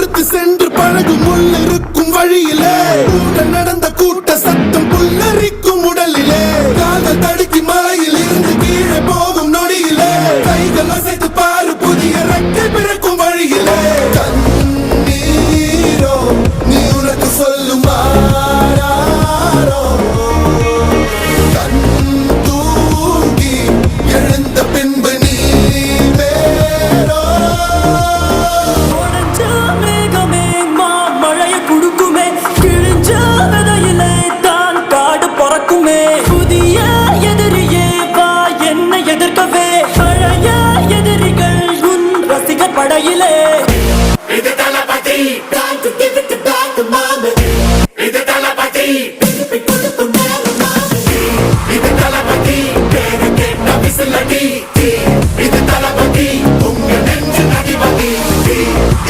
பொறுத்து சென்று பழகும் உள்ளிருக்கும் வழியிலே கூட நடந்த கூட்ட சத்தம் புல்லரிக்கும் உடலிலே கால்கள் தடுக்கி மலையில் இருந்து கீழே போகும் நொடியிலே கைகள் அசைத்து பாரு புதிய ரெக்கை பிறக்கும் வழியிலே கண்ணீரோ நீ உனக்கு சொல்லும் ஆராரோ கண் தூங்கி எழுந்த பின்பு நீ வேறோ மேகமே மழைய குடுக்குமே கிழிஞ்ச விதையிலே தான் காடு பறக்குமே புதிய எதிரியே வா என்னை எதிர்க்கவே பழைய எதிரிகள் உன் ரசிகர் படையிலே இது தளபதி